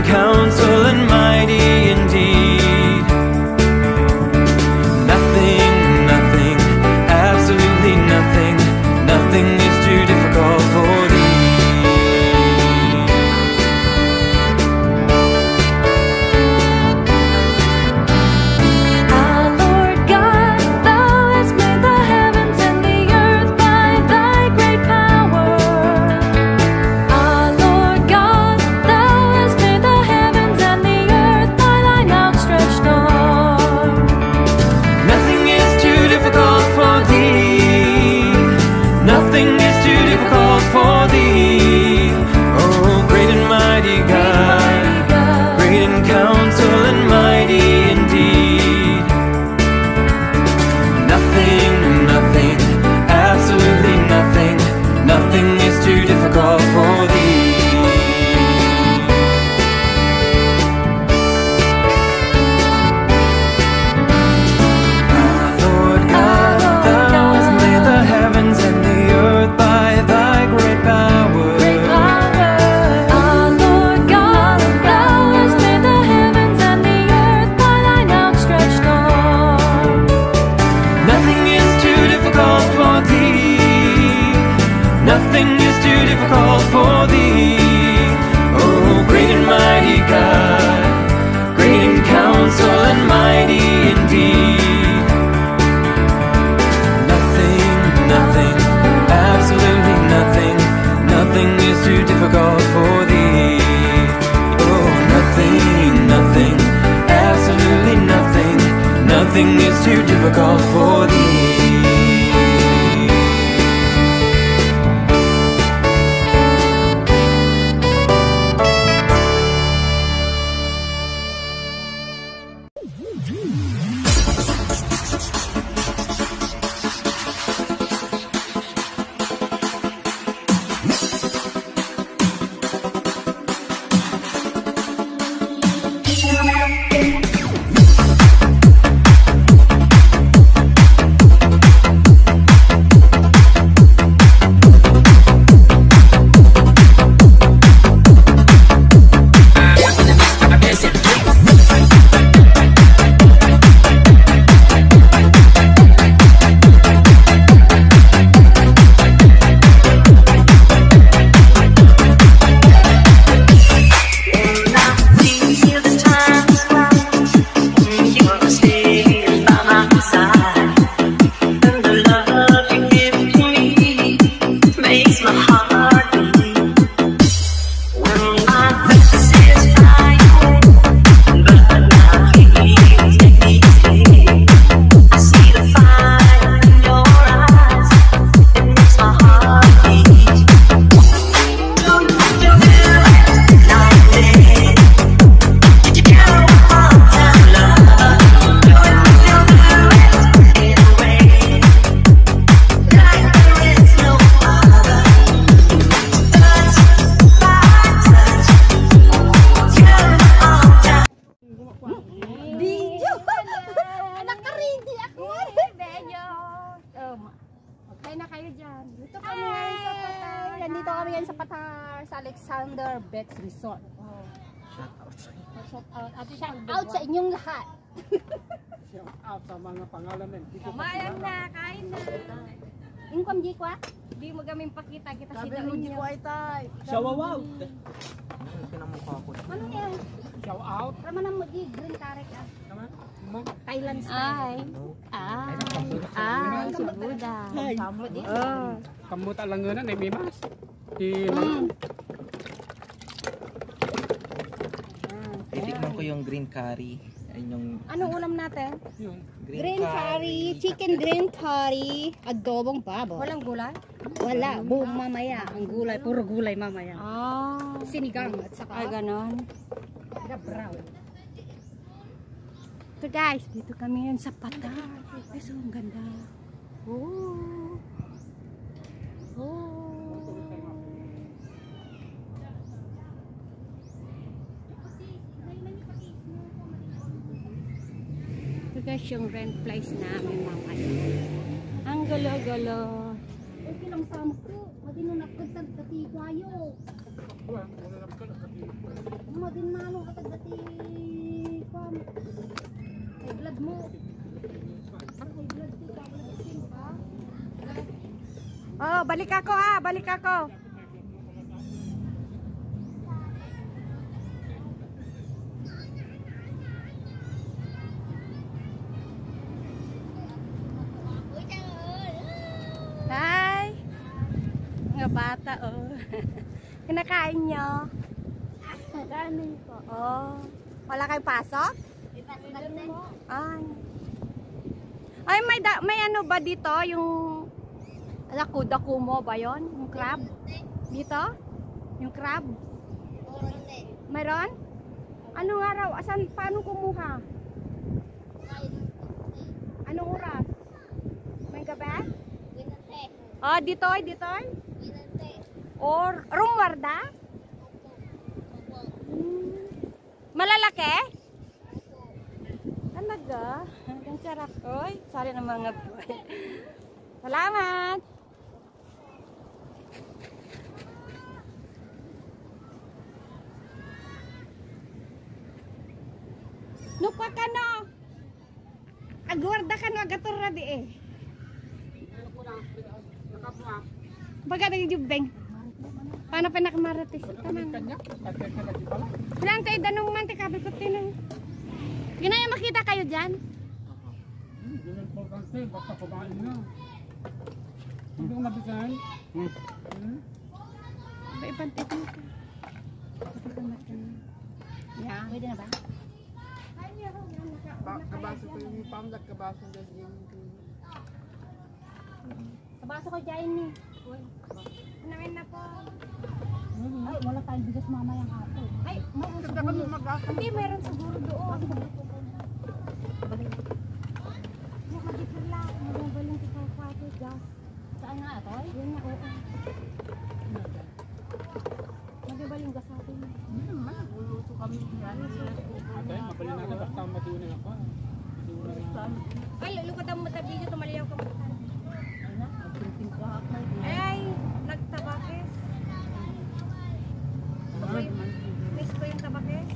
counsel and mighty indeed. Nothing, nothing, absolutely nothing, nothing is too difficult for thee. Nothing is too difficult for thee. Oh, great and mighty God, great in counsel and mighty indeed. Nothing, nothing, absolutely nothing, nothing is too difficult for thee. Oh, nothing, nothing, absolutely nothing, nothing is too difficult for thee. Alexander Bex Resort. Oh. Shout out sa inyong lahat. Shout out sa mga pangalan nito. Kumain na, kain na. Income di ko ah. Di mo gaming pakita kita Sabi sila mo di inyo. ko ay tay. Shawawaw. Ano yan? Shout out. Raman mo di green carrot ah. Thailand Ay. style. Ay, subuda. Kamot alanganan ay mimas. Titikman ko yung green curry. Yung Anong ulam natin? green Curry, chicken green curry, adobong baboy. Walang gulay? Wala, buong mamaya. Ang gulay, puro gulay mamaya. Ah. Sinigang at saka Ay, ganon. brown. Ito guys, dito kami yan sa Patar. Ay, so ang ganda. Oh. Oh. Ito guys yung rent place namin mga ang galo-galo. Okay lang sa mo ko. Madi no nakagtag kati kwayo. din manong katag dati pam. Ay blood mo. Ay blood ti ka blood ti ka. Oh, balik ako ha, balik ako. Hi! Mga bata, oh. Kinakain nyo? Kanin ko. Oh. Wala kayong pasok? Ipasok natin. Ay, may ano ba dito? Yung daku mo ba yon? Yung crab? Dito? Yung crab? Mayroon? Anong araw? Asan? Paano kumuha? Anong oras? May gabi? Ah, ditoy? Or rumwarda? Malalaki? Talaga? Ang sarap. Oy, sorry ng mga boy. Salamat! Nupa ka no? Agwarda ka no, agaturra di eh. Baga na yung jubeng. Paano pa nakamaratis? Bilang tayo danong manti kabel ko tinang. Ginaya makita kayo dyan? Hindi na importante, basta kumain na. Hindi ko nabisahan. Ba ibang teknika. Yeah, pwede na ba? Kabaso ko yung pamlag, kabaso dyan yung... Kabaso ko dyan ni. Namin na po. Ay, wala tayong bigas mamayang ato. Ay, mayroon siguro. Hindi, mayroon siguro doon. Yung magiging lang. Magabalang kita sa ato, gas. Saan nga ito? Yan nga, oo. Magabaling gas ato. Hindi naman, nagluluto kami. Ate, mabalin natin basta matunin ako. Ay, lulukot ang matabi nyo, tumaliyaw ka mata. Ay na, nagprinting ko ako. Ay, nagtabakis. Miss ko yung tabakis.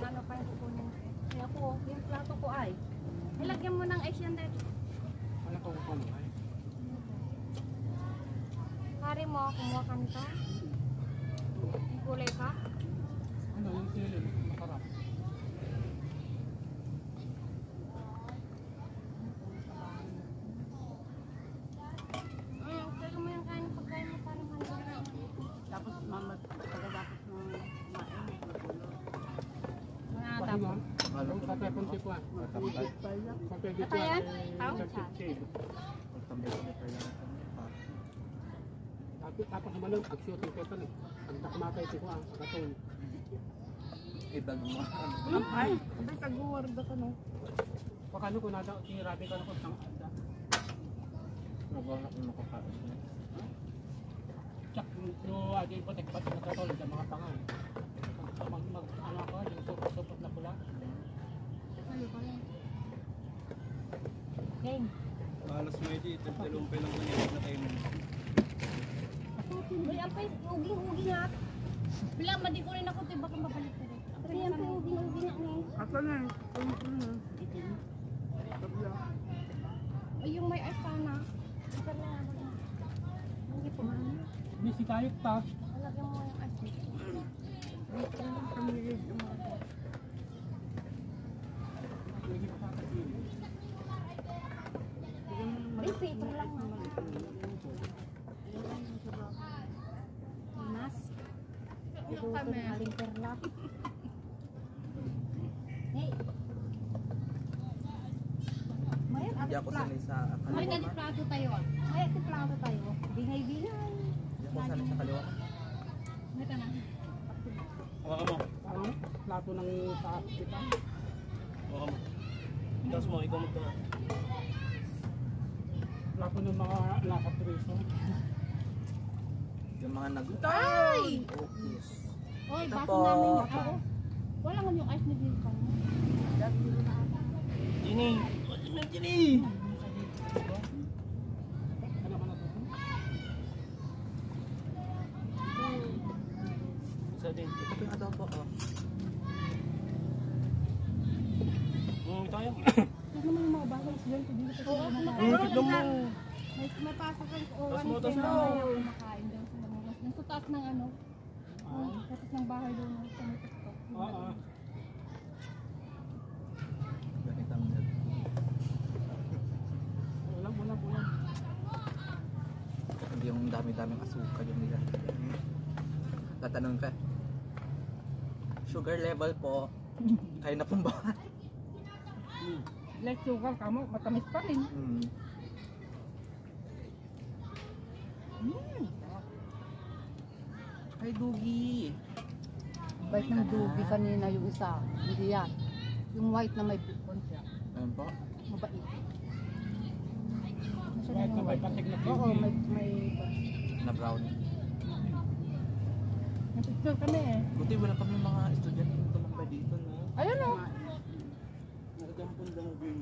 Ano pa yung kukunin? Kaya ko, yung plato ko ay. Ilagyan mo ng ice yan dahil. Wala ko kung kumain. Pare mo, kumuha ka nito. Kulay ka. Ano, yung sili, makarap. Pero mo yung kain pagkain mo parang handa. Tapos mama, pagkatapos ng kumain, Mga Kasi tapos. nga, ang katay kong tikwan. Katay dito. Katayan? Tao? Tapos naman ang shooting ko ito. Ang nakmatay tikwan, ang katay. Ibang mga. Ay, abay taguwarda ka no. Pakano ko nada, tinirabi ka na ko sang anda. Nagawala ko makakain. Tsak, yung adi po, tekpat na katulad ng mga pangal. Ano ako, yung supot na pula. game. Alas medyo, talumpay lang kanina na tayo nun. Uy, ampay, uging-uging nga. Bilang madi ko rin ako, di baka mabalik ko rin. Pero yan po, uging-uging nga ngayon. Ato na eh. Ay, yung may asana. Ito na, Hindi po ba? May si Kayot ta. Lagyan mo yung asana. Briefy, ito lang nga. Mas. Ito ito aling perla. Hey. Mayat, Hindi ako sanay sa May kaliwa. plato tayo ah. May plato tayo. Bingay-bingay. Hindi ako sanay sa kaliwa. May ka na. Hawakan mo. Ano? Plato ng taas kita. Hawakan mo. Tapos mo, ikaw magtama. Plato ng mga nasa preso. Yung mga nag... Ay! Oh, yes. Oy, Ito baso po. namin yung ako. Wala nga yung ice na din pa. Gini, yan eh. Ano ka na to? Isa din. Ito po yung adobo, oh. Tayo. Ano naman yung mga bahay dyan? Hindi ko Oo, Tignan mo. may pasok ang Tas mo, owan tas kayo mo. na kumakain daw sa mga nasa taas ng ano. Sa taas ng bahay daw na sa may TikTok. Oo. Ganitang Bulan. hindi yung dami-daming asukal yung nila. Tatanong ka. Sugar level po. Kaya na pong ba? Like sugar ka mo, matamis pa rin. Ay, Dugi. Bait ng dugi kanina yung isa. Hindi yan. Yung white na may bukon siya. Ayun po. Mabait. Kahit na may patik na Oo, TV. may Na brown. picture kami eh. Buti wala kami mga estudyante yung tumambay dito, no? Ayun o. Nagdampon lang ako yun.